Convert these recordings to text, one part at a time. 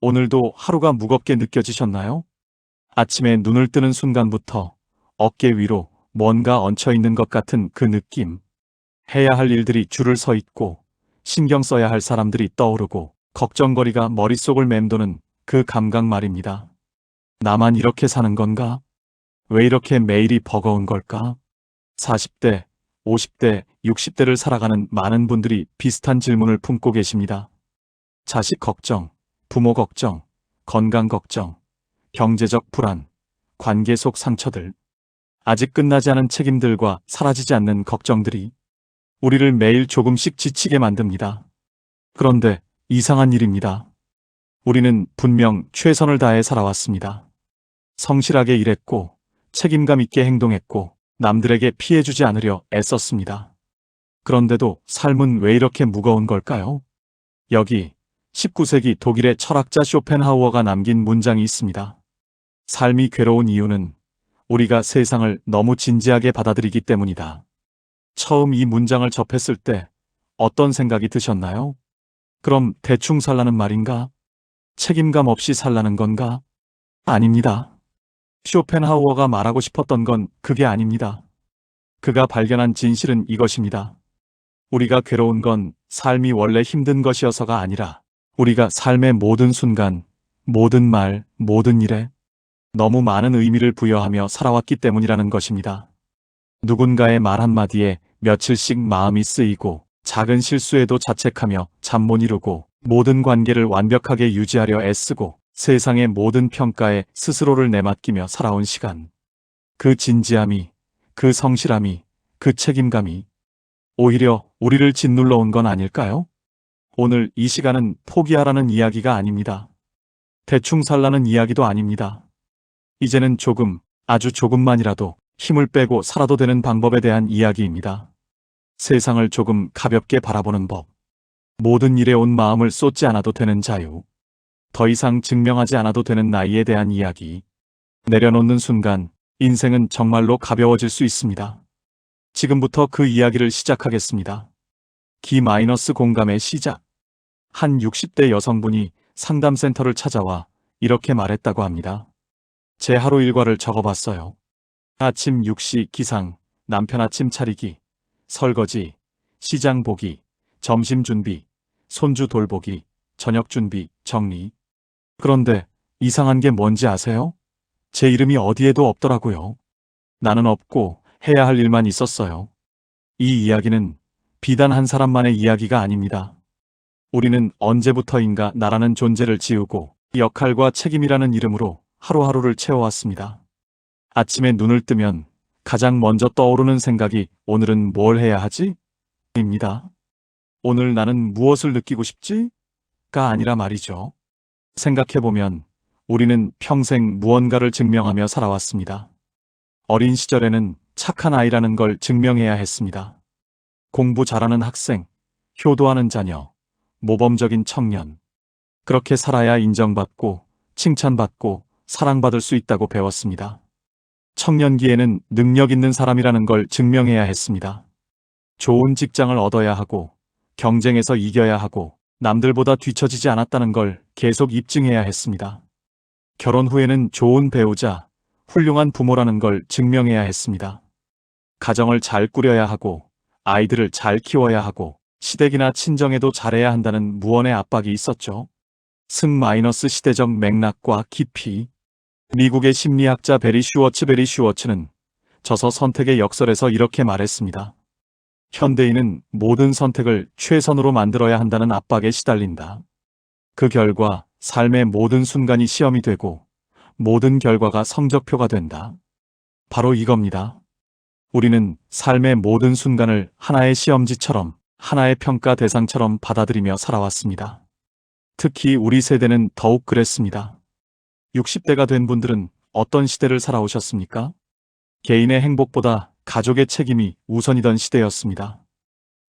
오늘도 하루가 무겁게 느껴지셨나요? 아침에 눈을 뜨는 순간부터 어깨 위로 뭔가 얹혀 있는 것 같은 그 느낌. 해야 할 일들이 줄을 서 있고 신경 써야 할 사람들이 떠오르고 걱정거리가 머릿속을 맴도는 그 감각 말입니다. 나만 이렇게 사는 건가? 왜 이렇게 매일이 버거운 걸까? 40대, 50대, 60대를 살아가는 많은 분들이 비슷한 질문을 품고 계십니다. 자식 걱정, 부모 걱정, 건강 걱정, 경제적 불안, 관계 속 상처들, 아직 끝나지 않은 책임들과 사라지지 않는 걱정들이 우리를 매일 조금씩 지치게 만듭니다. 그런데 이상한 일입니다. 우리는 분명 최선을 다해 살아왔습니다. 성실하게 일했고, 책임감 있게 행동했고, 남들에게 피해주지 않으려 애썼습니다. 그런데도 삶은 왜 이렇게 무거운 걸까요? 여기 19세기 독일의 철학자 쇼펜하우어가 남긴 문장이 있습니다. 삶이 괴로운 이유는 우리가 세상을 너무 진지하게 받아들이기 때문이다. 처음 이 문장을 접했을 때 어떤 생각이 드셨나요? 그럼 대충 살라는 말인가? 책임감 없이 살라는 건가? 아닙니다. 쇼펜하우어가 말하고 싶었던 건 그게 아닙니다. 그가 발견한 진실은 이것입니다. 우리가 괴로운 건 삶이 원래 힘든 것이어서가 아니라 우리가 삶의 모든 순간, 모든 말, 모든 일에 너무 많은 의미를 부여하며 살아왔기 때문이라는 것입니다. 누군가의 말 한마디에 며칠씩 마음이 쓰이고 작은 실수에도 자책하며 잠 못 이루고 모든 관계를 완벽하게 유지하려 애쓰고 세상의 모든 평가에 스스로를 내맡기며 살아온 시간. 그 진지함이, 그 성실함이, 그 책임감이 오히려 우리를 짓눌러 온 건 아닐까요? 오늘 이 시간은 포기하라는 이야기가 아닙니다. 대충 살라는 이야기도 아닙니다. 이제는 조금, 아주 조금만이라도 힘을 빼고 살아도 되는 방법에 대한 이야기입니다. 세상을 조금 가볍게 바라보는 법. 모든 일에 온 마음을 쏟지 않아도 되는 자유. 더 이상 증명하지 않아도 되는 나이에 대한 이야기. 내려놓는 순간 인생은 정말로 가벼워질 수 있습니다. 지금부터 그 이야기를 시작하겠습니다. 기-공감의 시작. 한 60대 여성분이 상담센터를 찾아와 이렇게 말했다고 합니다. 제 하루 일과를 적어봤어요. 아침 6시 기상, 남편 아침 차리기, 설거지, 시장 보기, 점심 준비, 손주 돌보기, 저녁 준비, 정리. 그런데 이상한 게 뭔지 아세요? 제 이름이 어디에도 없더라고요. 나는 없고 해야 할 일만 있었어요. 이 이야기는 비단 한 사람만의 이야기가 아닙니다. 우리는 언제부터인가 나라는 존재를 지우고 역할과 책임이라는 이름으로 하루하루를 채워왔습니다. 아침에 눈을 뜨면 가장 먼저 떠오르는 생각이 오늘은 뭘 해야 하지? 입니다. 오늘 나는 무엇을 느끼고 싶지? 가 아니라 말이죠. 생각해보면 우리는 평생 무언가를 증명하며 살아왔습니다. 어린 시절에는 착한 아이라는 걸 증명해야 했습니다. 공부 잘하는 학생, 효도하는 자녀, 모범적인 청년. 그렇게 살아야 인정받고 칭찬받고 사랑받을 수 있다고 배웠습니다. 청년기에는 능력 있는 사람이라는 걸 증명해야 했습니다. 좋은 직장을 얻어야 하고 경쟁에서 이겨야 하고 남들보다 뒤처지지 않았다는 걸 계속 입증해야 했습니다. 결혼 후에는 좋은 배우자, 훌륭한 부모라는 걸 증명해야 했습니다. 가정을 잘 꾸려야 하고 아이들을 잘 키워야 하고 시댁이나 친정에도 잘해야 한다는 무언의 압박이 있었죠. 승-시대적 맥락과 깊이. 미국의 심리학자 베리 슈워츠는 저서 선택의 역설에서 이렇게 말했습니다. 현대인은 모든 선택을 최선으로 만들어야 한다는 압박에 시달린다. 그 결과 삶의 모든 순간이 시험이 되고 모든 결과가 성적표가 된다. 바로 이겁니다. 우리는 삶의 모든 순간을 하나의 시험지처럼 하나의 평가 대상처럼 받아들이며 살아왔습니다. 특히 우리 세대는 더욱 그랬습니다. 60대가 된 분들은 어떤 시대를 살아오셨습니까? 개인의 행복보다 가족의 책임이 우선이던 시대였습니다.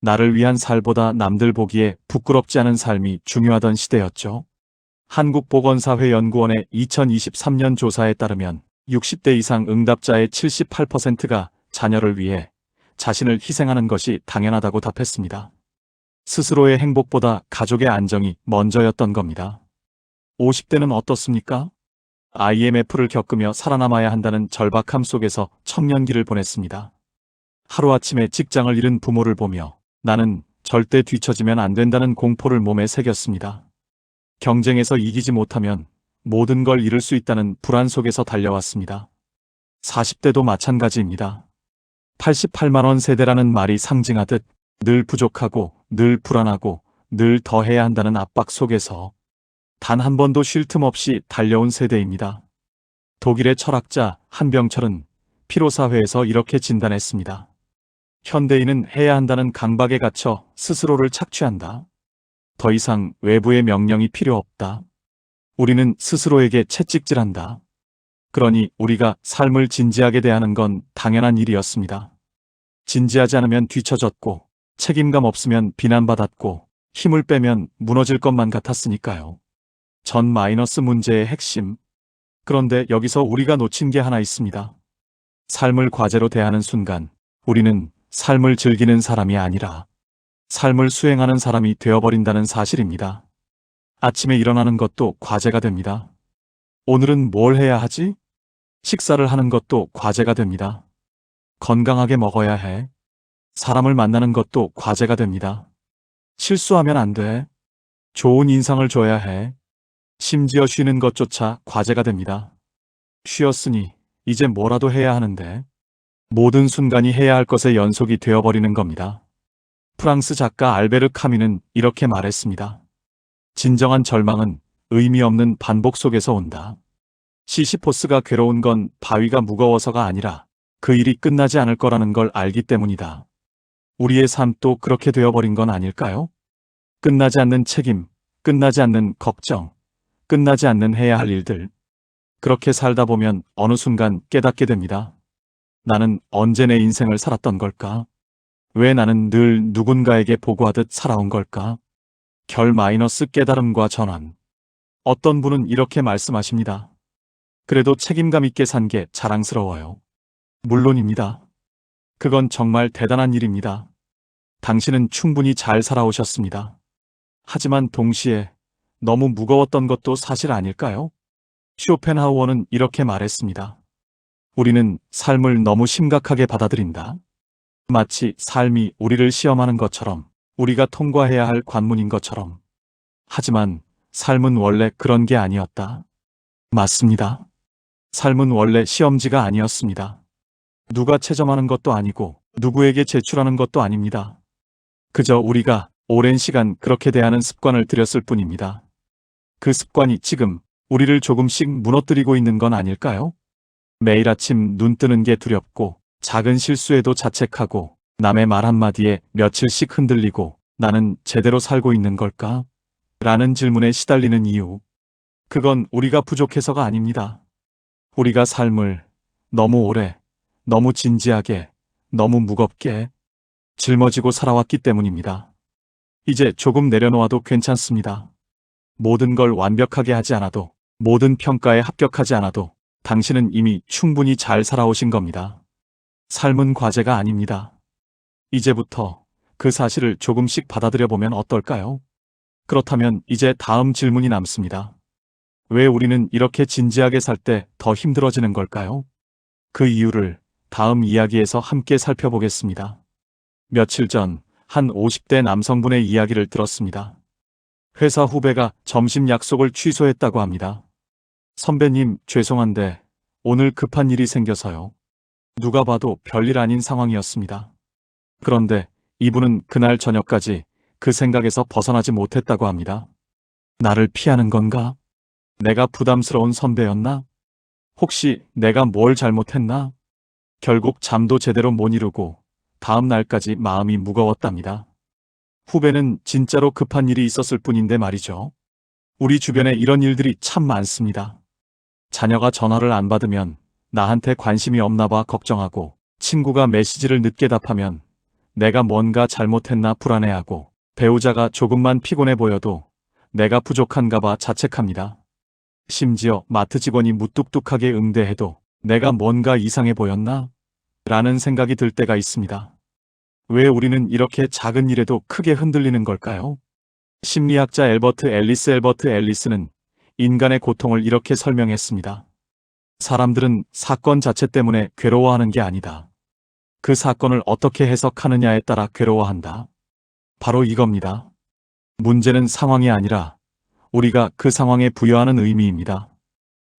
나를 위한 살보다 남들 보기에 부끄럽지 않은 삶이 중요하던 시대였죠. 한국보건사회연구원의 2023년 조사에 따르면 60대 이상 응답자의 78%가 자녀를 위해 자신을 희생하는 것이 당연하다고 답했습니다. 스스로의 행복보다 가족의 안정이 먼저였던 겁니다. 50대는 어떻습니까? IMF를 겪으며 살아남아야 한다는 절박함 속에서 청년기를 보냈습니다. 하루아침에 직장을 잃은 부모를 보며 나는 절대 뒤처지면 안 된다는 공포를 몸에 새겼습니다. 경쟁에서 이기지 못하면 모든 걸 잃을 수 있다는 불안 속에서 달려왔습니다. 40대도 마찬가지입니다. 88만 원 세대라는 말이 상징하듯 늘 부족하고 늘 불안하고 늘 더 해야 한다는 압박 속에서 단 한 번도 쉴 틈 없이 달려온 세대입니다. 독일의 철학자 한병철은 피로사회에서 이렇게 진단했습니다. 현대인은 해야 한다는 강박에 갇혀 스스로를 착취한다. 더 이상 외부의 명령이 필요 없다. 우리는 스스로에게 채찍질한다. 그러니 우리가 삶을 진지하게 대하는 건 당연한 일이었습니다. 진지하지 않으면 뒤처졌고 책임감 없으면 비난받았고 힘을 빼면 무너질 것만 같았으니까요. 전 마이너스 문제의 핵심. 그런데 여기서 우리가 놓친 게 하나 있습니다. 삶을 과제로 대하는 순간 우리는 삶을 즐기는 사람이 아니라 삶을 수행하는 사람이 되어버린다는 사실입니다. 아침에 일어나는 것도 과제가 됩니다. 오늘은 뭘 해야 하지? 식사를 하는 것도 과제가 됩니다. 건강하게 먹어야 해. 사람을 만나는 것도 과제가 됩니다. 실수하면 안 돼. 좋은 인상을 줘야 해. 심지어 쉬는 것조차 과제가 됩니다. 쉬었으니 이제 뭐라도 해야 하는데 모든 순간이 해야 할 것의 연속이 되어버리는 겁니다. 프랑스 작가 알베르 카뮈는 이렇게 말했습니다. 진정한 절망은 의미 없는 반복 속에서 온다. 시시포스가 괴로운 건 바위가 무거워서가 아니라 그 일이 끝나지 않을 거라는 걸 알기 때문이다. 우리의 삶도 그렇게 되어버린 건 아닐까요? 끝나지 않는 책임, 끝나지 않는 걱정, 끝나지 않는 해야 할 일들. 그렇게 살다 보면 어느 순간 깨닫게 됩니다. 나는 언제 내 인생을 살았던 걸까? 왜 나는 늘 누군가에게 보고하듯 살아온 걸까? 결 마이너스 깨달음과 전환. 어떤 분은 이렇게 말씀하십니다. 그래도 책임감 있게 산 게 자랑스러워요. 물론입니다. 그건 정말 대단한 일입니다. 당신은 충분히 잘 살아오셨습니다. 하지만 동시에 너무 무거웠던 것도 사실 아닐까요? 쇼펜하우어는 이렇게 말했습니다. 우리는 삶을 너무 심각하게 받아들인다. 마치 삶이 우리를 시험하는 것처럼, 우리가 통과해야 할 관문인 것처럼. 하지만 삶은 원래 그런 게 아니었다. 맞습니다. 삶은 원래 시험지가 아니었습니다. 누가 채점하는 것도 아니고 누구에게 제출하는 것도 아닙니다. 그저 우리가 오랜 시간 그렇게 대하는 습관을 들였을 뿐입니다. 그 습관이 지금 우리를 조금씩 무너뜨리고 있는 건 아닐까요? 매일 아침 눈 뜨는 게 두렵고 작은 실수에도 자책하고 남의 말 한마디에 며칠씩 흔들리고 나는 제대로 살고 있는 걸까? 라는 질문에 시달리는 이유. 그건 우리가 부족해서가 아닙니다. 우리가 삶을 너무 오래, 너무 진지하게, 너무 무겁게 짊어지고 살아왔기 때문입니다. 이제 조금 내려놓아도 괜찮습니다. 모든 걸 완벽하게 하지 않아도, 모든 평가에 합격하지 않아도 당신은 이미 충분히 잘 살아오신 겁니다. 삶은 과제가 아닙니다. 이제부터 그 사실을 조금씩 받아들여 보면 어떨까요? 그렇다면 이제 다음 질문이 남습니다. 왜 우리는 이렇게 진지하게 살 때 더 힘들어지는 걸까요? 그 이유를 다음 이야기에서 함께 살펴보겠습니다. 며칠 전 한 50대 남성분의 이야기를 들었습니다. 회사 후배가 점심 약속을 취소했다고 합니다. 선배님, 죄송한데 오늘 급한 일이 생겨서요. 누가 봐도 별일 아닌 상황이었습니다. 그런데 이분은 그날 저녁까지 그 생각에서 벗어나지 못했다고 합니다. 나를 피하는 건가? 내가 부담스러운 선배였나? 혹시 내가 뭘 잘못했나? 결국 잠도 제대로 못 이루고 다음 날까지 마음이 무거웠답니다. 후배는 진짜로 급한 일이 있었을 뿐인데 말이죠. 우리 주변에 이런 일들이 참 많습니다. 자녀가 전화를 안 받으면 나한테 관심이 없나 봐 걱정하고, 친구가 메시지를 늦게 답하면 내가 뭔가 잘못했나 불안해하고, 배우자가 조금만 피곤해 보여도 내가 부족한가 봐 자책합니다. 심지어 마트 직원이 무뚝뚝하게 응대해도 내가 뭔가 이상해 보였나? 라는 생각이 들 때가 있습니다. 왜 우리는 이렇게 작은 일에도 크게 흔들리는 걸까요? 심리학자 엘버트 앨리스는 인간의 고통을 이렇게 설명했습니다. 사람들은 사건 자체 때문에 괴로워하는 게 아니다. 그 사건을 어떻게 해석하느냐에 따라 괴로워한다. 바로 이겁니다. 문제는 상황이 아니라 우리가 그 상황에 부여하는 의미입니다.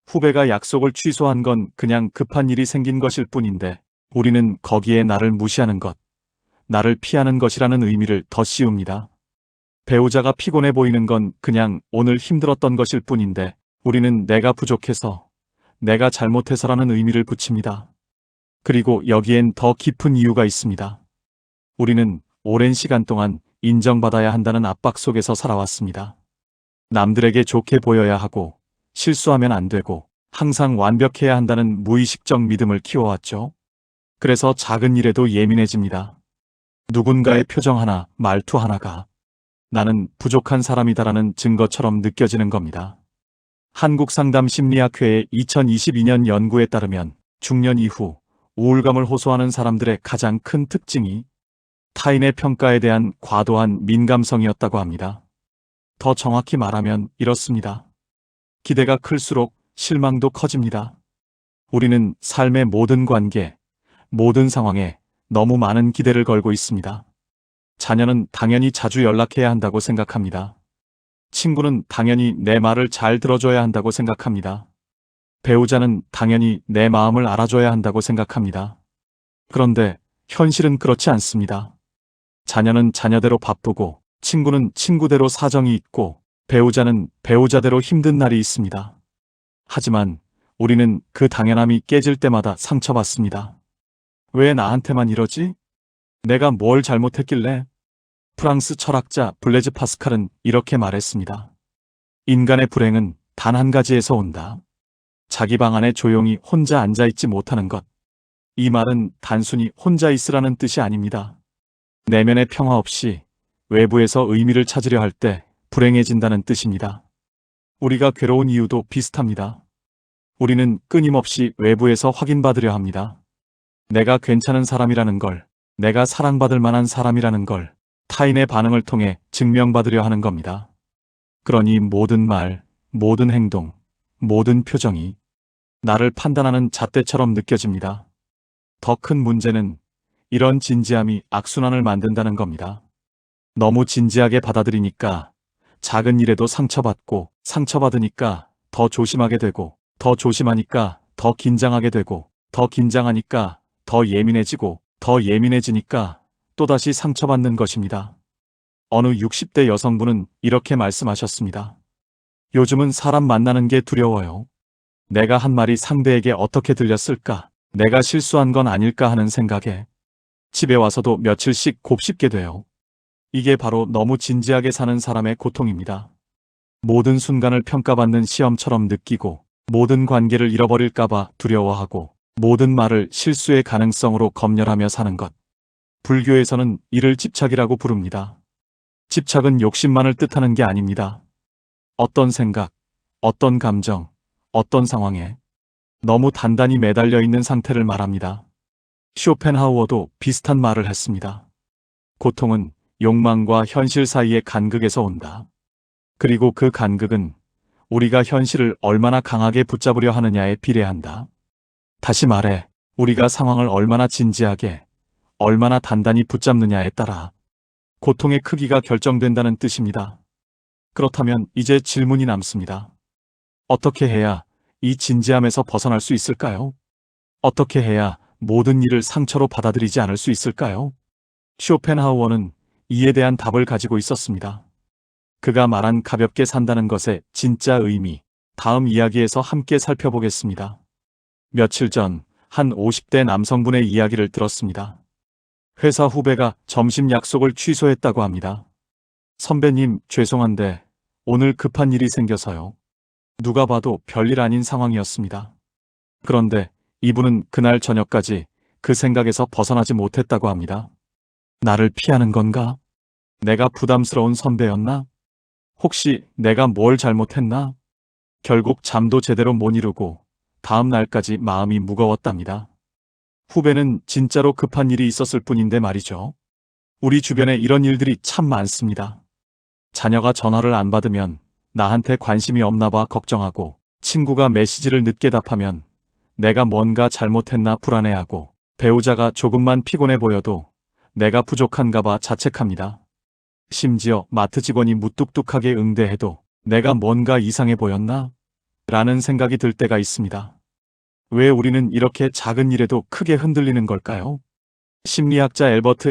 후배가 약속을 취소한 건 그냥 급한 일이 생긴 것일 뿐인데 우리는 거기에 나를 무시하는 것, 나를 피하는 것이라는 의미를 더 씌웁니다. 배우자가 피곤해 보이는 건 그냥 오늘 힘들었던 것일 뿐인데 우리는 내가 부족해서, 내가 잘못해서라는 의미를 붙입니다. 그리고 여기엔 더 깊은 이유가 있습니다. 우리는 오랜 시간 동안 인정받아야 한다는 압박 속에서 살아왔습니다. 남들에게 좋게 보여야 하고, 실수하면 안 되고, 항상 완벽해야 한다는 무의식적 믿음을 키워왔죠. 그래서 작은 일에도 예민해집니다. 누군가의 표정 하나, 말투 하나가 나는 부족한 사람이다라는 증거처럼 느껴지는 겁니다. 한국상담심리학회의 2022년 연구에 따르면 중년 이후 우울감을 호소하는 사람들의 가장 큰 특징이 타인의 평가에 대한 과도한 민감성이었다고 합니다. 더 정확히 말하면 이렇습니다. 기대가 클수록 실망도 커집니다. 우리는 삶의 모든 관계, 모든 상황에 너무 많은 기대를 걸고 있습니다. 자녀는 당연히 자주 연락해야 한다고 생각합니다. 친구는 당연히 내 말을 잘 들어줘야 한다고 생각합니다. 배우자는 당연히 내 마음을 알아줘야 한다고 생각합니다. 그런데 현실은 그렇지 않습니다. 자녀는 자녀대로 바쁘고, 친구는 친구대로 사정이 있고, 배우자는 배우자대로 힘든 날이 있습니다. 하지만 우리는 그 당연함이 깨질 때마다 상처받습니다. 왜 나한테만 이러지? 내가 뭘 잘못했길래? 프랑스 철학자 블레즈 파스칼은 이렇게 말했습니다. 인간의 불행은 단 한 가지에서 온다. 자기 방 안에 조용히 혼자 앉아있지 못하는 것. 이 말은 단순히 혼자 있으라는 뜻이 아닙니다. 내면의 평화 없이 외부에서 의미를 찾으려 할 때 불행해진다는 뜻입니다. 우리가 괴로운 이유도 비슷합니다. 우리는 끊임없이 외부에서 확인받으려 합니다. 내가 괜찮은 사람이라는 걸, 내가 사랑받을 만한 사람이라는 걸 타인의 반응을 통해 증명받으려 하는 겁니다. 그러니 모든 말, 모든 행동, 모든 표정이 나를 판단하는 잣대처럼 느껴집니다. 더 큰 문제는 이런 진지함이 악순환을 만든다는 겁니다. 너무 진지하게 받아들이니까 작은 일에도 상처받고, 상처받으니까 더 조심하게 되고, 더 조심하니까 더 긴장하게 되고, 더 긴장하니까 더 예민해지고, 더 예민해지니까 또다시 상처받는 것입니다. 어느 60대 여성분은 이렇게 말씀하셨습니다. 요즘은 사람 만나는 게 두려워요. 내가 한 말이 상대에게 어떻게 들렸을까? 내가 실수한 건 아닐까 하는 생각에 집에 와서도 며칠씩 곱씹게 돼요. 이게 바로 너무 진지하게 사는 사람의 고통입니다. 모든 순간을 평가받는 시험처럼 느끼고, 모든 관계를 잃어버릴까봐 두려워하고, 모든 말을 실수의 가능성으로 검열하며 사는 것. 불교에서는 이를 집착이라고 부릅니다. 집착은 욕심만을 뜻하는 게 아닙니다. 어떤 생각, 어떤 감정, 어떤 상황에 너무 단단히 매달려 있는 상태를 말합니다. 쇼펜하우어도 비슷한 말을 했습니다. 고통은 욕망과 현실 사이의 간극에서 온다. 그리고 그 간극은 우리가 현실을 얼마나 강하게 붙잡으려 하느냐에 비례한다. 다시 말해, 우리가 상황을 얼마나 진지하게, 얼마나 단단히 붙잡느냐에 따라 고통의 크기가 결정된다는 뜻입니다. 그렇다면 이제 질문이 남습니다. 어떻게 해야 이 진지함에서 벗어날 수 있을까요? 어떻게 해야 모든 일을 상처로 받아들이지 않을 수 있을까요? 쇼펜하우어는 이에 대한 답을 가지고 있었습니다. 그가 말한 가볍게 산다는 것의 진짜 의미, 다음 이야기에서 함께 살펴보겠습니다. 며칠 전 한 50대 남성분의 이야기를 들었습니다. 회사 후배가 점심 약속을 취소했다고 합니다. 선배님, 죄송한데 오늘 급한 일이 생겨서요. 누가 봐도 별일 아닌 상황이었습니다. 그런데 이분은 그날 저녁까지 그 생각에서 벗어나지 못했다고 합니다. 나를 피하는 건가? 내가 부담스러운 선배였나? 혹시 내가 뭘 잘못했나? 결국 잠도 제대로 못 이루고 다음 날까지 마음이 무거웠답니다. 후배는 진짜로 급한 일이 있었을 뿐인데 말이죠. 우리 주변에 이런 일들이 참 많습니다. 자녀가 전화를 안 받으면 나한테 관심이 없나 봐 걱정하고, 친구가 메시지를 늦게 답하면 내가 뭔가 잘못했나 불안해하고, 배우자가 조금만 피곤해 보여도 내가 부족한가 봐 자책합니다. 심지어 마트 직원이 무뚝뚝하게 응대해도 내가 뭔가 이상해 보였나? 라는 생각이 들 때가 있습니다. 왜 우리는 이렇게 작은 일에도 크게 흔들리는 걸까요? 심리학자 엘버트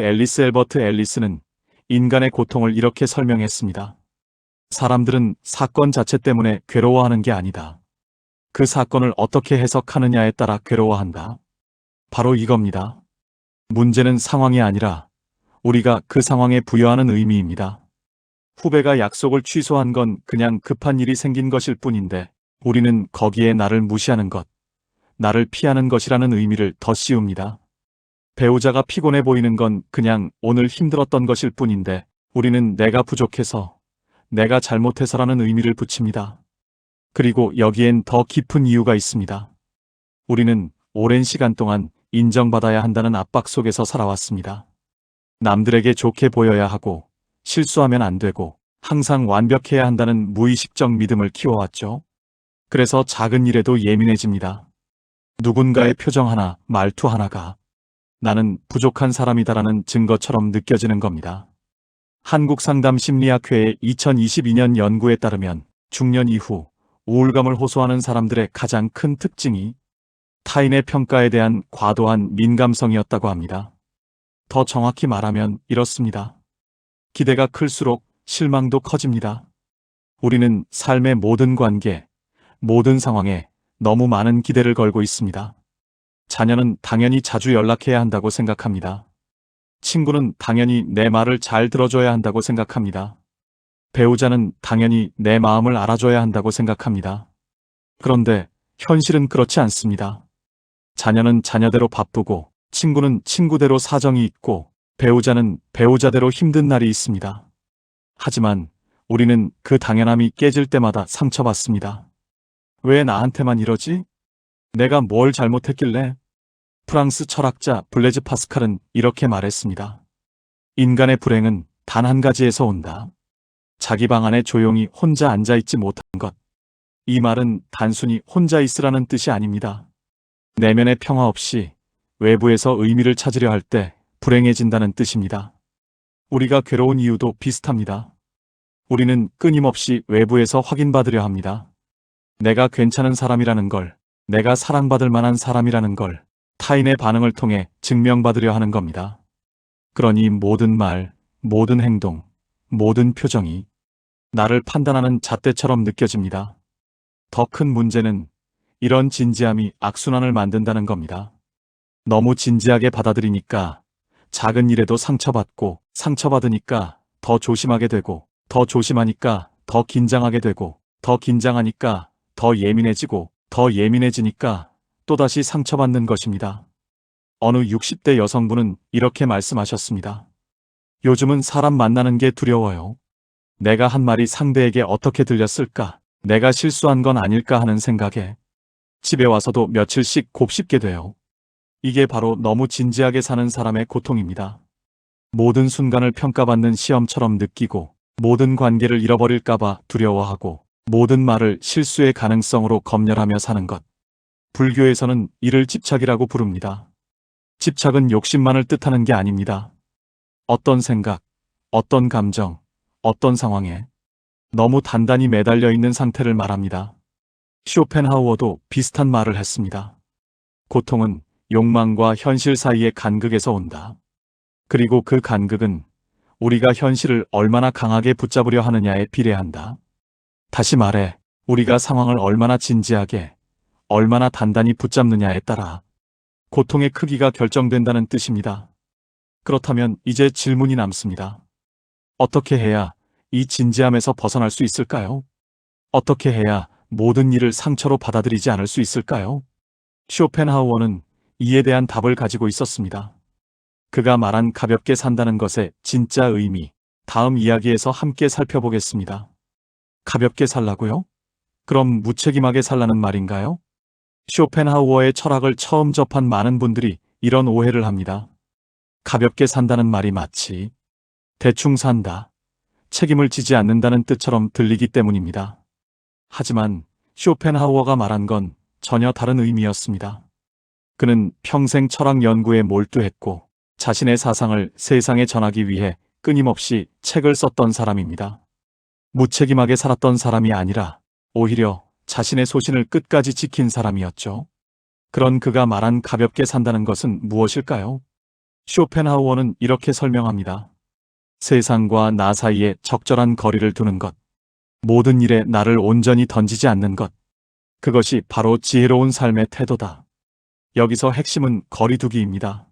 앨리스는 인간의 고통을 이렇게 설명했습니다. 사람들은 사건 자체 때문에 괴로워하는 게 아니다. 그 사건을 어떻게 해석하느냐에 따라 괴로워한다. 바로 이겁니다. 문제는 상황이 아니라 우리가 그 상황에 부여하는 의미입니다. 후배가 약속을 취소한 건 그냥 급한 일이 생긴 것일 뿐인데, 우리는 거기에 나를 무시하는 것, 나를 피하는 것이라는 의미를 더 씌웁니다. 배우자가 피곤해 보이는 건 그냥 오늘 힘들었던 것일 뿐인데, 우리는 내가 부족해서, 내가 잘못해서라는 의미를 붙입니다. 그리고 여기엔 더 깊은 이유가 있습니다. 우리는 오랜 시간 동안 인정받아야 한다는 압박 속에서 살아왔습니다. 남들에게 좋게 보여야 하고, 실수하면 안 되고, 항상 완벽해야 한다는 무의식적 믿음을 키워왔죠. 그래서 작은 일에도 예민해집니다. 누군가의 표정 하나, 말투 하나가 나는 부족한 사람이다라는 증거처럼 느껴지는 겁니다. 한국상담심리학회의 2022년 연구에 따르면 중년 이후 우울감을 호소하는 사람들의 가장 큰 특징이 타인의 평가에 대한 과도한 민감성이었다고 합니다. 더 정확히 말하면 이렇습니다. 기대가 클수록 실망도 커집니다. 우리는 삶의 모든 관계, 모든 상황에 너무 많은 기대를 걸고 있습니다. 자녀는 당연히 자주 연락해야 한다고 생각합니다. 친구는 당연히 내 말을 잘 들어줘야 한다고 생각합니다. 배우자는 당연히 내 마음을 알아줘야 한다고 생각합니다. 그런데 현실은 그렇지 않습니다. 자녀는 자녀대로 바쁘고, 친구는 친구대로 사정이 있고, 배우자는 배우자대로 힘든 날이 있습니다. 하지만 우리는 그 당연함이 깨질 때마다 상처받습니다. 왜 나한테만 이러지? 내가 뭘 잘못했길래? 프랑스 철학자 블레즈 파스칼은 이렇게 말했습니다. 인간의 불행은 단 한 가지에서 온다. 자기 방 안에 조용히 혼자 앉아있지 못한 것. 이 말은 단순히 혼자 있으라는 뜻이 아닙니다. 내면의 평화 없이 외부에서 의미를 찾으려 할 때 불행해진다는 뜻입니다. 우리가 괴로운 이유도 비슷합니다. 우리는 끊임없이 외부에서 확인받으려 합니다. 내가 괜찮은 사람이라는 걸, 내가 사랑받을 만한 사람이라는 걸 타인의 반응을 통해 증명받으려 하는 겁니다. 그러니 모든 말, 모든 행동, 모든 표정이 나를 판단하는 잣대처럼 느껴집니다. 더 큰 문제는 이런 진지함이 악순환을 만든다는 겁니다. 너무 진지하게 받아들이니까 작은 일에도 상처받고, 상처받으니까 더 조심하게 되고, 더 조심하니까 더 긴장하게 되고, 더 긴장하니까 더 예민해지고, 더 예민해지니까 또다시 상처받는 것입니다. 어느 60대 여성분은 이렇게 말씀하셨습니다. 요즘은 사람 만나는 게 두려워요. 내가 한 말이 상대에게 어떻게 들렸을까? 내가 실수한 건 아닐까 하는 생각에 집에 와서도 며칠씩 곱씹게 돼요. 이게 바로 너무 진지하게 사는 사람의 고통입니다. 모든 순간을 평가받는 시험처럼 느끼고, 모든 관계를 잃어버릴까봐 두려워하고, 모든 말을 실수의 가능성으로 검열하며 사는 것. 불교에서는 이를 집착이라고 부릅니다. 집착은 욕심만을 뜻하는 게 아닙니다. 어떤 생각, 어떤 감정, 어떤 상황에 너무 단단히 매달려 있는 상태를 말합니다. 쇼펜하우어도 비슷한 말을 했습니다. 고통은 욕망과 현실 사이의 간극에서 온다. 그리고 그 간극은 우리가 현실을 얼마나 강하게 붙잡으려 하느냐에 비례한다. 다시 말해, 우리가 상황을 얼마나 진지하게, 얼마나 단단히 붙잡느냐에 따라 고통의 크기가 결정된다는 뜻입니다. 그렇다면 이제 질문이 남습니다. 어떻게 해야 이 진지함에서 벗어날 수 있을까요? 어떻게 해야 모든 일을 상처로 받아들이지 않을 수 있을까요? 쇼펜하우어는 이에 대한 답을 가지고 있었습니다. 그가 말한 가볍게 산다는 것의 진짜 의미, 다음 이야기에서 함께 살펴보겠습니다. 가볍게 살라고요? 그럼 무책임하게 살라는 말인가요? 쇼펜하우어의 철학을 처음 접한 많은 분들이 이런 오해를 합니다. 가볍게 산다는 말이 마치 대충 산다, 책임을 지지 않는다는 뜻처럼 들리기 때문입니다. 하지만 쇼펜하우어가 말한 건 전혀 다른 의미였습니다. 그는 평생 철학 연구에 몰두했고 자신의 사상을 세상에 전하기 위해 끊임없이 책을 썼던 사람입니다. 무책임하게 살았던 사람이 아니라 오히려 자신의 소신을 끝까지 지킨 사람이었죠. 그런 그가 말한 가볍게 산다는 것은 무엇일까요? 쇼펜하우어는 이렇게 설명합니다. 세상과 나 사이에 적절한 거리를 두는 것, 모든 일에 나를 온전히 던지지 않는 것, 그것이 바로 지혜로운 삶의 태도다. 여기서 핵심은 거리두기입니다.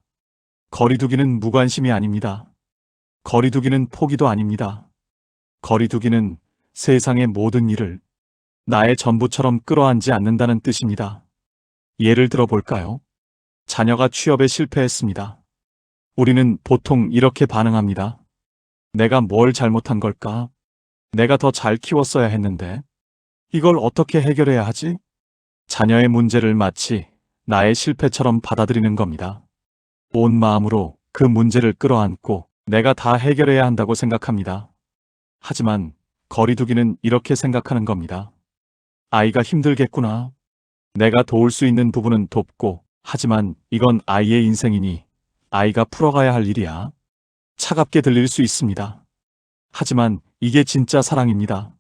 거리두기는 무관심이 아닙니다. 거리두기는 포기도 아닙니다. 거리두기는 세상의 모든 일을 나의 전부처럼 끌어안지 않는다는 뜻입니다. 예를 들어 볼까요? 자녀가 취업에 실패했습니다. 우리는 보통 이렇게 반응합니다. 내가 뭘 잘못한 걸까? 내가 더 잘 키웠어야 했는데. 이걸 어떻게 해결해야 하지? 자녀의 문제를 마치 나의 실패처럼 받아들이는 겁니다. 온 마음으로 그 문제를 끌어안고 내가 다 해결해야 한다고 생각합니다. 하지만 거리두기는 이렇게 생각하는 겁니다. 아이가 힘들겠구나. 내가 도울 수 있는 부분은 돕고, 하지만 이건 아이의 인생이니 아이가 풀어가야 할 일이야. 차갑게 들릴 수 있습니다. 하지만 이게 진짜 사랑입니다.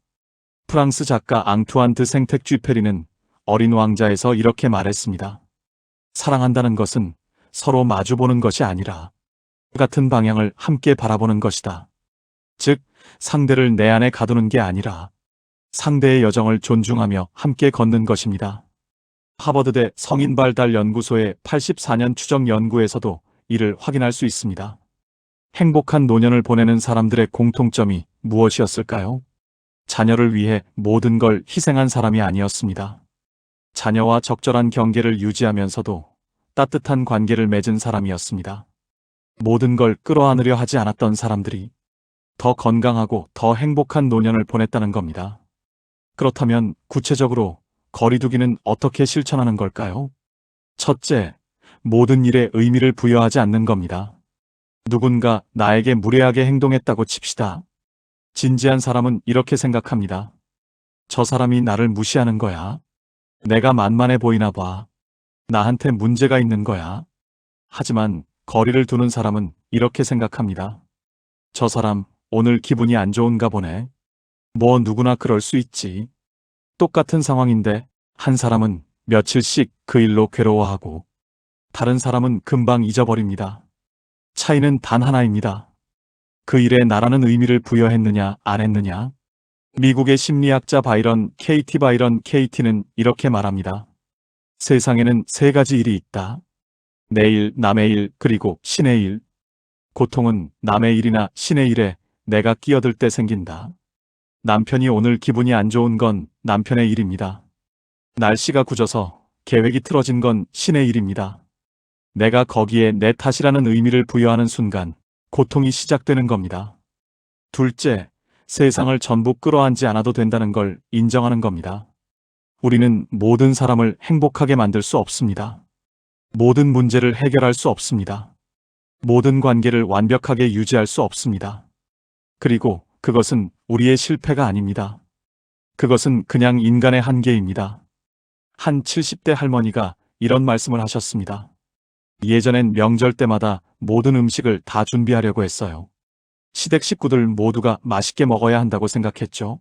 프랑스 작가 앙투안 드 생텍쥐페리는 어린 왕자에서 이렇게 말했습니다. 사랑한다는 것은 서로 마주보는 것이 아니라 같은 방향을 함께 바라보는 것이다. 즉, 상대를 내 안에 가두는 게 아니라 상대의 여정을 존중하며 함께 걷는 것입니다. 하버드대 성인발달연구소의 84년 추적 연구에서도 이를 확인할 수 있습니다. 행복한 노년을 보내는 사람들의 공통점이 무엇이었을까요? 자녀를 위해 모든 걸 희생한 사람이 아니었습니다. 자녀와 적절한 경계를 유지하면서도 따뜻한 관계를 맺은 사람이었습니다. 모든 걸 끌어안으려 하지 않았던 사람들이 더 건강하고 더 행복한 노년을 보냈다는 겁니다. 그렇다면 구체적으로 거리두기는 어떻게 실천하는 걸까요? 첫째, 모든 일에 의미를 부여하지 않는 겁니다. 누군가 나에게 무례하게 행동했다고 칩시다. 진지한 사람은 이렇게 생각합니다. 저 사람이 나를 무시하는 거야. 내가 만만해 보이나 봐. 나한테 문제가 있는 거야. 하지만 거리를 두는 사람은 이렇게 생각합니다. 저 사람 오늘 기분이 안 좋은가 보네. 뭐 누구나 그럴 수 있지. 똑같은 상황인데 한 사람은 며칠씩 그 일로 괴로워하고 다른 사람은 금방 잊어버립니다. 차이는 단 하나입니다. 그 일에 나라는 의미를 부여했느냐 안 했느냐. 미국의 심리학자 바이런 KT는 이렇게 말합니다. 세상에는 세 가지 일이 있다. 내 일, 남의 일, 그리고 신의 일. 고통은 남의 일이나 신의 일에 내가 끼어들 때 생긴다. 남편이 오늘 기분이 안 좋은 건 남편의 일입니다. 날씨가 굳어서 계획이 틀어진 건 신의 일입니다. 내가 거기에 내 탓이라는 의미를 부여하는 순간 고통이 시작되는 겁니다. 둘째, 세상을 전부 끌어안지 않아도 된다는 걸 인정하는 겁니다. 우리는 모든 사람을 행복하게 만들 수 없습니다. 모든 문제를 해결할 수 없습니다. 모든 관계를 완벽하게 유지할 수 없습니다. 그리고 그것은 우리의 실패가 아닙니다. 그것은 그냥 인간의 한계입니다. 한 70대 할머니가 이런 말씀을 하셨습니다. 예전엔 명절 때마다 모든 음식을 다 준비하려고 했어요. 시댁 식구들 모두가 맛있게 먹어야 한다고 생각했죠.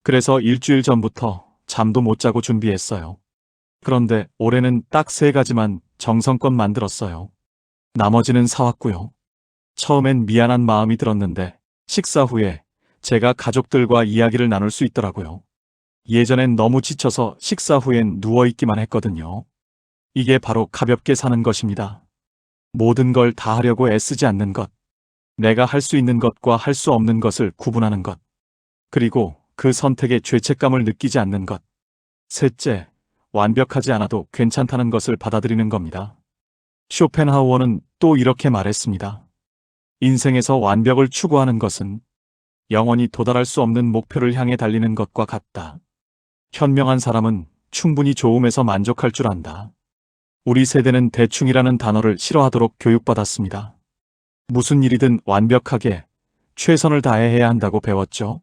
그래서 일주일 전부터 잠도 못 자고 준비했어요. 그런데 올해는 딱 3가지만 정성껏 만들었어요. 나머지는 사왔고요. 처음엔 미안한 마음이 들었는데 식사 후에 제가 가족들과 이야기를 나눌 수 있더라고요. 예전엔 너무 지쳐서 식사 후엔 누워있기만 했거든요. 이게 바로 가볍게 사는 것입니다. 모든 걸 다 하려고 애쓰지 않는 것. 내가 할 수 있는 것과 할 수 없는 것을 구분하는 것. 그리고 그 선택에 죄책감을 느끼지 않는 것. 셋째, 완벽하지 않아도 괜찮다는 것을 받아들이는 겁니다. 쇼펜하우어는 또 이렇게 말했습니다. 인생에서 완벽을 추구하는 것은 영원히 도달할 수 없는 목표를 향해 달리는 것과 같다. 현명한 사람은 충분히 좋음에서 만족할 줄 안다. 우리 세대는 대충이라는 단어를 싫어하도록 교육받았습니다. 무슨 일이든 완벽하게, 최선을 다해야 한다고 배웠죠.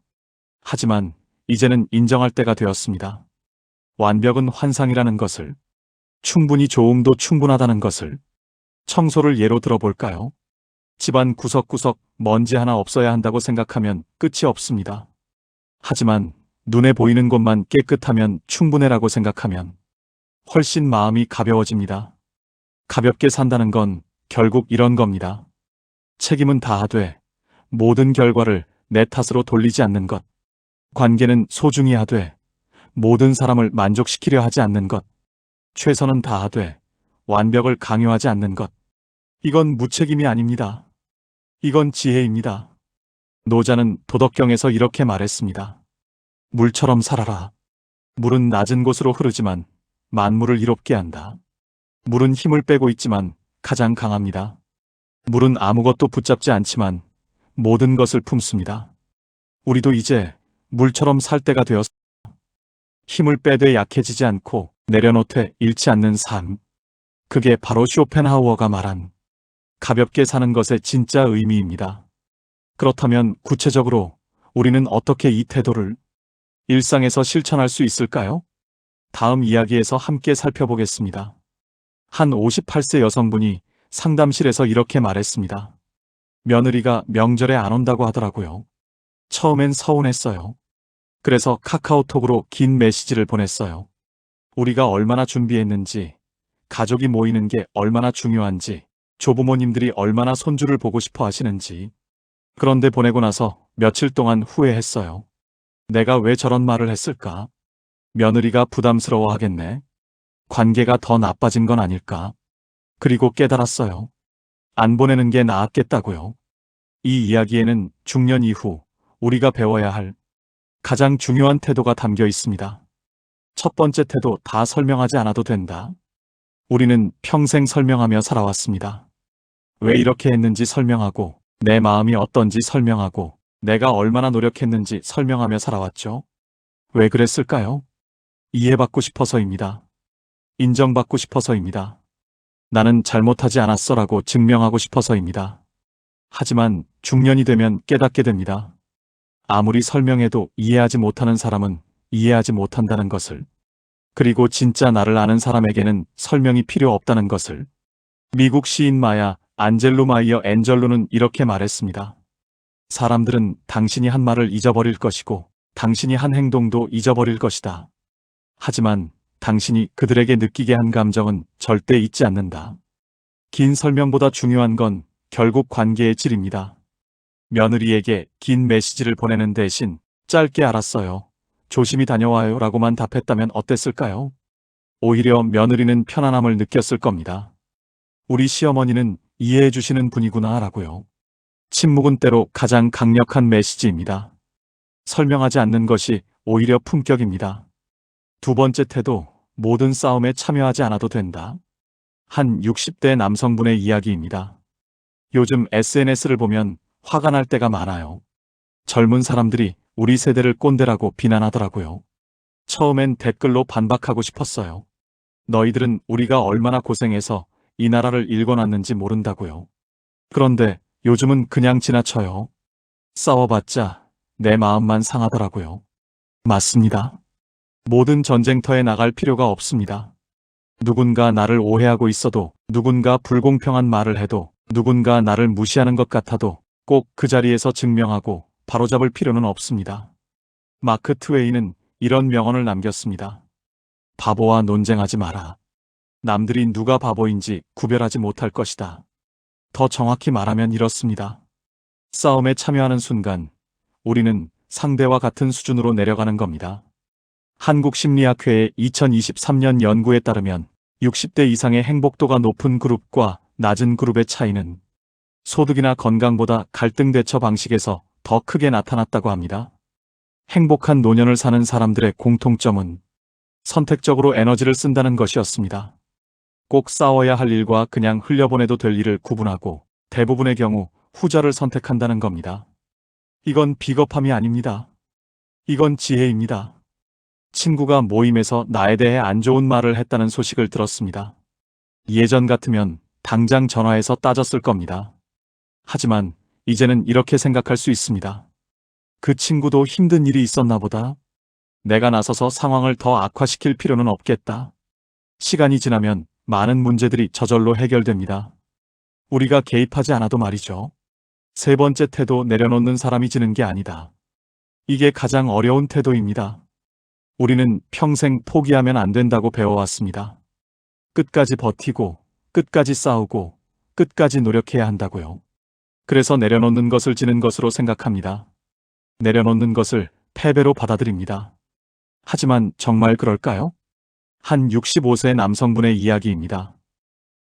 하지만 이제는 인정할 때가 되었습니다. 완벽은 환상이라는 것을, 충분히 좋음도 충분하다는 것을. 청소를 예로 들어볼까요? 집안 구석구석 먼지 하나 없어야 한다고 생각하면 끝이 없습니다. 하지만 눈에 보이는 곳만 깨끗하면 충분해라고 생각하면 훨씬 마음이 가벼워집니다. 가볍게 산다는 건 결국 이런 겁니다. 책임은 다하되 모든 결과를 내 탓으로 돌리지 않는 것. 관계는 소중히 하되 모든 사람을 만족시키려 하지 않는 것. 최선은 다하되 완벽을 강요하지 않는 것. 이건 무책임이 아닙니다. 이건 지혜입니다. 노자는 도덕경에서 이렇게 말했습니다. 물처럼 살아라. 물은 낮은 곳으로 흐르지만 만물을 이롭게 한다. 물은 힘을 빼고 있지만 가장 강합니다. 물은 아무것도 붙잡지 않지만 모든 것을 품습니다. 우리도 이제 물처럼 살 때가 되었습니다. 힘을 빼되 약해지지 않고 내려놓되 잃지 않는 삶. 그게 바로 쇼펜하우어가 말한 가볍게 사는 것의 진짜 의미입니다. 그렇다면 구체적으로 우리는 어떻게 이 태도를 일상에서 실천할 수 있을까요? 다음 이야기에서 함께 살펴보겠습니다. 한 58세 여성분이 상담실에서 이렇게 말했습니다. 며느리가 명절에 안 온다고 하더라고요. 처음엔 서운했어요. 그래서 카카오톡으로 긴 메시지를 보냈어요. 우리가 얼마나 준비했는지, 가족이 모이는 게 얼마나 중요한지, 조부모님들이 얼마나 손주를 보고 싶어 하시는지. 그런데 보내고 나서 며칠 동안 후회했어요. 내가 왜 저런 말을 했을까? 며느리가 부담스러워 하겠네. 관계가 더 나빠진 건 아닐까? 그리고 깨달았어요. 안 보내는 게 나았겠다고요. 이 이야기에는 중년 이후 우리가 배워야 할 가장 중요한 태도가 담겨 있습니다. 첫 번째 태도, 다 설명하지 않아도 된다. 우리는 평생 설명하며 살아왔습니다. 왜 이렇게 했는지 설명하고, 내 마음이 어떤지 설명하고, 내가 얼마나 노력했는지 설명하며 살아왔죠. 왜 그랬을까요? 이해받고 싶어서입니다. 인정받고 싶어서입니다. 나는 잘못하지 않았어라고 증명하고 싶어서입니다. 하지만 중년이 되면 깨닫게 됩니다. 아무리 설명해도 이해하지 못하는 사람은 이해하지 못한다는 것을, 그리고 진짜 나를 아는 사람에게는 설명이 필요 없다는 것을. 미국 시인 마야 안젤로 마이어 앤젤로는 이렇게 말했습니다. 사람들은 당신이 한 말을 잊어버릴 것이고 당신이 한 행동도 잊어버릴 것이다. 하지만 당신이 그들에게 느끼게 한 감정은 절대 잊지 않는다. 긴 설명보다 중요한 건 결국 관계의 질입니다. 며느리에게 긴 메시지를 보내는 대신 짧게 알았어요. 조심히 다녀와요 라고만 답했다면 어땠을까요? 오히려 며느리는 편안함을 느꼈을 겁니다. 우리 시어머니는 이해해 주시는 분이구나 라고요. 침묵은 때로 가장 강력한 메시지입니다. 설명하지 않는 것이 오히려 품격입니다. 두 번째 태도, 모든 싸움에 참여하지 않아도 된다. 한 60대 남성분의 이야기입니다. 요즘 SNS를 보면 화가 날 때가 많아요. 젊은 사람들이 우리 세대를 꼰대라고 비난하더라고요. 처음엔 댓글로 반박하고 싶었어요. 너희들은 우리가 얼마나 고생해서 이 나라를 일궈놨는지 모른다고요. 그런데 요즘은 그냥 지나쳐요. 싸워봤자 내 마음만 상하더라고요. 맞습니다. 모든 전쟁터에 나갈 필요가 없습니다. 누군가 나를 오해하고 있어도, 누군가 불공평한 말을 해도, 누군가 나를 무시하는 것 같아도 꼭 그 자리에서 증명하고 바로잡을 필요는 없습니다. 마크 트웨이는 이런 명언을 남겼습니다. 바보와 논쟁하지 마라. 남들이 누가 바보인지 구별하지 못할 것이다. 더 정확히 말하면 이렇습니다. 싸움에 참여하는 순간 우리는 상대와 같은 수준으로 내려가는 겁니다. 한국심리학회의 2023년 연구에 따르면 60대 이상의 행복도가 높은 그룹과 낮은 그룹의 차이는 소득이나 건강보다 갈등 대처 방식에서 더 크게 나타났다고 합니다. 행복한 노년을 사는 사람들의 공통점은 선택적으로 에너지를 쓴다는 것이었습니다. 꼭 싸워야 할 일과 그냥 흘려보내도 될 일을 구분하고 대부분의 경우 후자를 선택한다는 겁니다. 이건 비겁함이 아닙니다. 이건 지혜입니다. 친구가 모임에서 나에 대해 안 좋은 말을 했다는 소식을 들었습니다. 예전 같으면 당장 전화해서 따졌을 겁니다. 하지만 이제는 이렇게 생각할 수 있습니다. 그 친구도 힘든 일이 있었나 보다. 내가 나서서 상황을 더 악화시킬 필요는 없겠다. 시간이 지나면 많은 문제들이 저절로 해결됩니다. 우리가 개입하지 않아도 말이죠. 세 번째 태도, 내려놓는 사람이 지는 게 아니다. 이게 가장 어려운 태도입니다. 우리는 평생 포기하면 안 된다고 배워왔습니다. 끝까지 버티고, 끝까지 싸우고, 끝까지 노력해야 한다고요. 그래서 내려놓는 것을 지는 것으로 생각합니다. 내려놓는 것을 패배로 받아들입니다. 하지만 정말 그럴까요? 한 65세 남성분의 이야기입니다.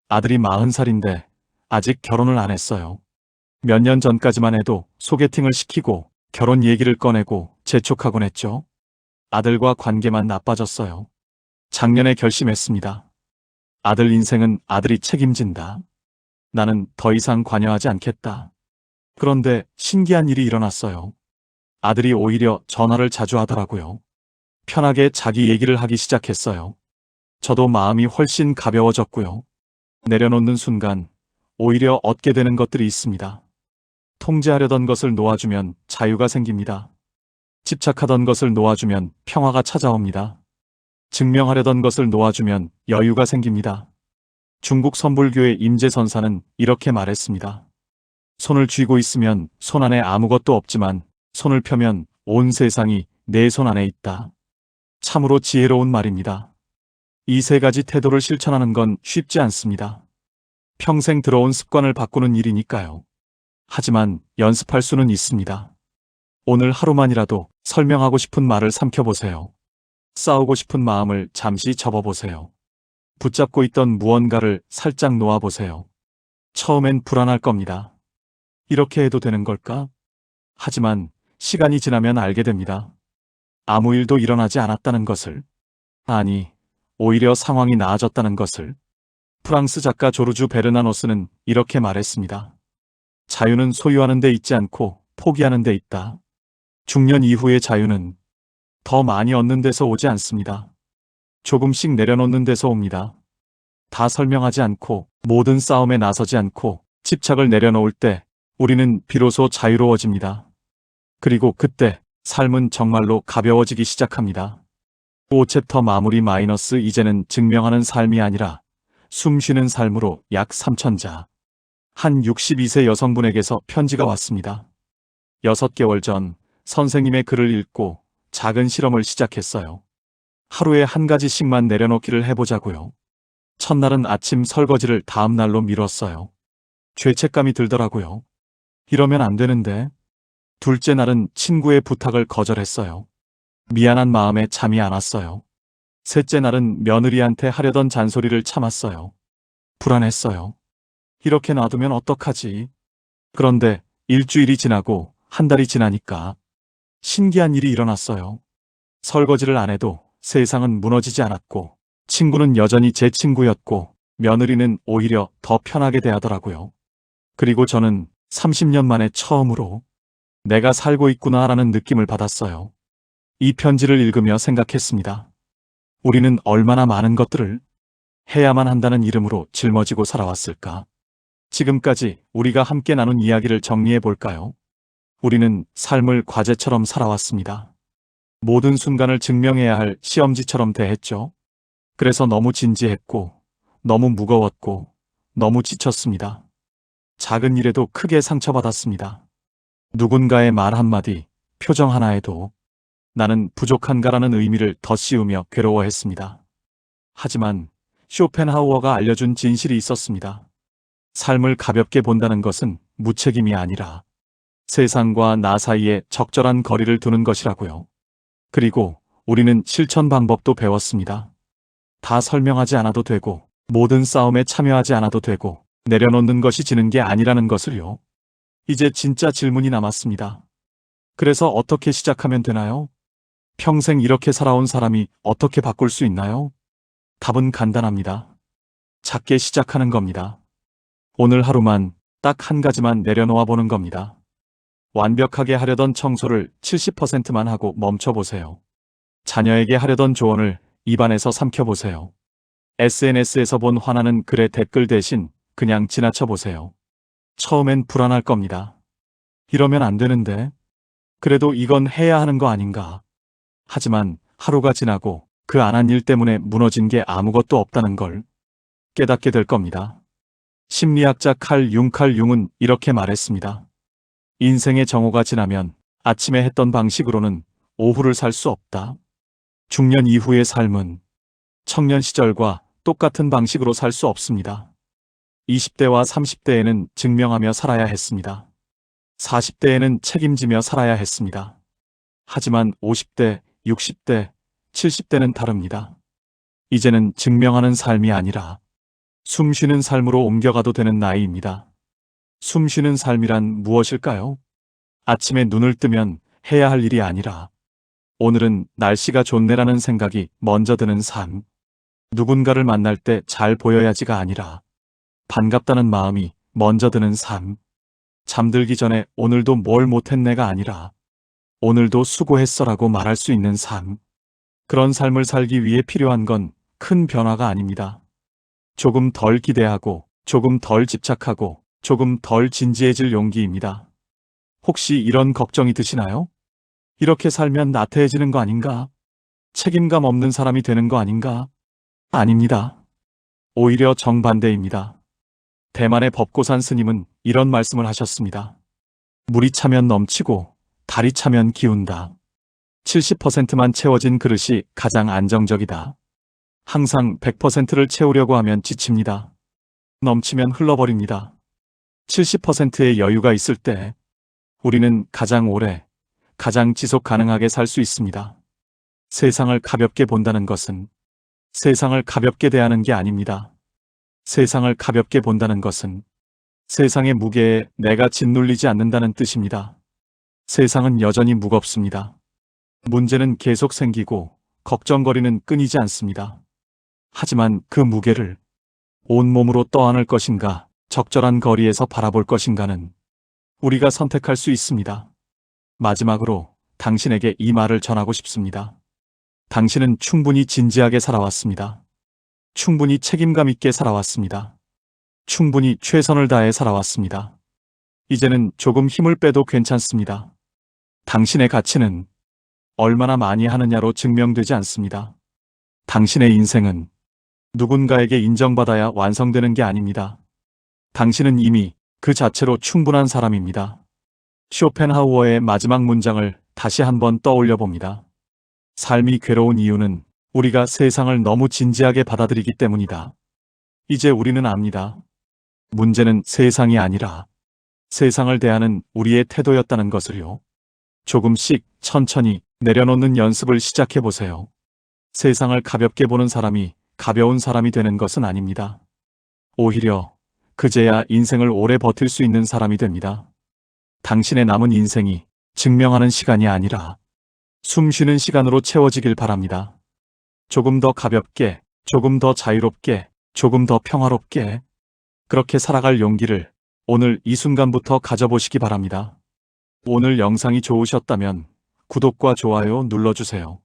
아들이 40살인데 아직 결혼을 안 했어요. 몇 년 전까지만 해도 소개팅을 시키고 결혼 얘기를 꺼내고 재촉하곤 했죠. 아들과 관계만 나빠졌어요. 작년에 결심했습니다. 아들 인생은 아들이 책임진다. 나는 더 이상 관여하지 않겠다. 그런데 신기한 일이 일어났어요. 아들이 오히려 전화를 자주 하더라고요. 편하게 자기 얘기를 하기 시작했어요. 저도 마음이 훨씬 가벼워졌고요. 내려놓는 순간 오히려 얻게 되는 것들이 있습니다. 통제하려던 것을 놓아주면 자유가 생깁니다. 집착하던 것을 놓아주면 평화가 찾아옵니다. 증명하려던 것을 놓아주면 여유가 생깁니다. 중국 선불교의 임재선사는 이렇게 말했습니다. 손을 쥐고 있으면 손 안에 아무것도 없지만 손을 펴면 온 세상이 내 손 안에 있다. 참으로 지혜로운 말입니다. 이 세 가지 태도를 실천하는 건 쉽지 않습니다. 평생 들어온 습관을 바꾸는 일이니까요. 하지만 연습할 수는 있습니다. 오늘 하루만이라도 설명하고 싶은 말을 삼켜보세요. 싸우고 싶은 마음을 잠시 접어보세요. 붙잡고 있던 무언가를 살짝 놓아보세요. 처음엔 불안할 겁니다. 이렇게 해도 되는 걸까? 하지만 시간이 지나면 알게 됩니다. 아무 일도 일어나지 않았다는 것을. 아니, 오히려 상황이 나아졌다는 것을. 프랑스 작가 조르주 베르나노스는 이렇게 말했습니다. 자유는 소유하는 데 있지 않고 포기하는 데 있다. 중년 이후의 자유는 더 많이 얻는 데서 오지 않습니다. 조금씩 내려놓는 데서 옵니다. 다 설명하지 않고 모든 싸움에 나서지 않고 집착을 내려놓을 때 우리는 비로소 자유로워집니다. 그리고 그때 삶은 정말로 가벼워지기 시작합니다. 5챕터 마무리 마이너스 이제는 증명하는 삶이 아니라 숨 쉬는 삶으로 약 3천자. 한 62세 여성분에게서 편지가 왔습니다. 6개월 전 선생님의 글을 읽고 작은 실험을 시작했어요. 하루에 한 가지씩만 내려놓기를 해보자고요. 첫날은 아침 설거지를 다음 날로 미뤘어요. 죄책감이 들더라고요. 이러면 안 되는데. 둘째 날은 친구의 부탁을 거절했어요. 미안한 마음에 잠이 안 왔어요. 셋째 날은 며느리한테 하려던 잔소리를 참았어요. 불안했어요. 이렇게 놔두면 어떡하지? 그런데 일주일이 지나고 한 달이 지나니까 신기한 일이 일어났어요. 설거지를 안 해도 세상은 무너지지 않았고 친구는 여전히 제 친구였고 며느리는 오히려 더 편하게 대하더라고요. 그리고 저는 30년 만에 처음으로 내가 살고 있구나라는 느낌을 받았어요. 이 편지를 읽으며 생각했습니다. 우리는 얼마나 많은 것들을 해야만 한다는 이름으로 짊어지고 살아왔을까? 지금까지 우리가 함께 나눈 이야기를 정리해 볼까요? 우리는 삶을 과제처럼 살아왔습니다. 모든 순간을 증명해야 할 시험지처럼 대했죠. 그래서 너무 진지했고, 너무 무거웠고, 너무 지쳤습니다. 작은 일에도 크게 상처받았습니다. 누군가의 말 한마디, 표정 하나에도 나는 부족한가라는 의미를 덧씌우며 괴로워했습니다. 하지만 쇼펜하우어가 알려준 진실이 있었습니다. 삶을 가볍게 본다는 것은 무책임이 아니라 세상과 나 사이에 적절한 거리를 두는 것이라고요. 그리고 우리는 실천 방법도 배웠습니다. 다 설명하지 않아도 되고 모든 싸움에 참여하지 않아도 되고 내려놓는 것이 지는 게 아니라는 것을요. 이제 진짜 질문이 남았습니다. 그래서 어떻게 시작하면 되나요? 평생 이렇게 살아온 사람이 어떻게 바꿀 수 있나요? 답은 간단합니다. 작게 시작하는 겁니다. 오늘 하루만 딱 한 가지만 내려놓아 보는 겁니다. 완벽하게 하려던 청소를 70%만 하고 멈춰보세요. 자녀에게 하려던 조언을 입안에서 삼켜보세요. SNS에서 본 화나는 글의 댓글 대신 그냥 지나쳐보세요. 처음엔 불안할 겁니다. 이러면 안 되는데. 그래도 이건 해야 하는 거 아닌가. 하지만 하루가 지나고 그 안 한 일 때문에 무너진 게 아무것도 없다는 걸 깨닫게 될 겁니다. 심리학자 칼 융은 이렇게 말했습니다. 인생의 정오가 지나면 아침에 했던 방식으로는 오후를 살 수 없다. 중년 이후의 삶은 청년 시절과 똑같은 방식으로 살 수 없습니다. 20대와 30대에는 증명하며 살아야 했습니다. 40대에는 책임지며 살아야 했습니다. 하지만 50대, 60대, 70대는 다릅니다. 이제는 증명하는 삶이 아니라 숨 쉬는 삶으로 옮겨가도 되는 나이입니다. 숨 쉬는 삶이란 무엇일까요? 아침에 눈을 뜨면 해야 할 일이 아니라 오늘은 날씨가 좋네라는 생각이 먼저 드는 삶. 누군가를 만날 때 잘 보여야지가 아니라 반갑다는 마음이 먼저 드는 삶. 잠들기 전에 오늘도 뭘 못했네가 아니라 오늘도 수고했어라고 말할 수 있는 삶. 그런 삶을 살기 위해 필요한 건 큰 변화가 아닙니다. 조금 덜 기대하고, 조금 덜 집착하고, 조금 덜 진지해질 용기입니다. 혹시 이런 걱정이 드시나요? 이렇게 살면 나태해지는 거 아닌가? 책임감 없는 사람이 되는 거 아닌가? 아닙니다. 오히려 정반대입니다. 대만의 법고산 스님은 이런 말씀을 하셨습니다. 물이 차면 넘치고 달이 차면 기운다. 70%만 채워진 그릇이 가장 안정적이다. 항상 100%를 채우려고 하면 지칩니다. 넘치면 흘러버립니다. 70%의 여유가 있을 때 우리는 가장 오래, 가장 지속 가능하게 살 수 있습니다. 세상을 가볍게 본다는 것은 세상을 가볍게 대하는 게 아닙니다. 세상을 가볍게 본다는 것은 세상의 무게에 내가 짓눌리지 않는다는 뜻입니다. 세상은 여전히 무겁습니다. 문제는 계속 생기고 걱정거리는 끊이지 않습니다. 하지만 그 무게를 온몸으로 떠안을 것인가, 적절한 거리에서 바라볼 것인가는 우리가 선택할 수 있습니다. 마지막으로 당신에게 이 말을 전하고 싶습니다. 당신은 충분히 진지하게 살아왔습니다. 충분히 책임감 있게 살아왔습니다. 충분히 최선을 다해 살아왔습니다. 이제는 조금 힘을 빼도 괜찮습니다. 당신의 가치는 얼마나 많이 하느냐로 증명되지 않습니다. 당신의 인생은 누군가에게 인정받아야 완성되는 게 아닙니다. 당신은 이미 그 자체로 충분한 사람입니다. 쇼펜하우어의 마지막 문장을 다시 한번 떠올려 봅니다. 삶이 괴로운 이유는 우리가 세상을 너무 진지하게 받아들이기 때문이다. 이제 우리는 압니다. 문제는 세상이 아니라 세상을 대하는 우리의 태도였다는 것을요. 조금씩 천천히 내려놓는 연습을 시작해 보세요. 세상을 가볍게 보는 사람이 가벼운 사람이 되는 것은 아닙니다. 오히려 그제야 인생을 오래 버틸 수 있는 사람이 됩니다. 당신의 남은 인생이 증명하는 시간이 아니라 숨 쉬는 시간으로 채워지길 바랍니다. 조금 더 가볍게, 조금 더 자유롭게, 조금 더 평화롭게 그렇게 살아갈 용기를 오늘 이 순간부터 가져보시기 바랍니다. 오늘 영상이 좋으셨다면 구독과 좋아요 눌러주세요.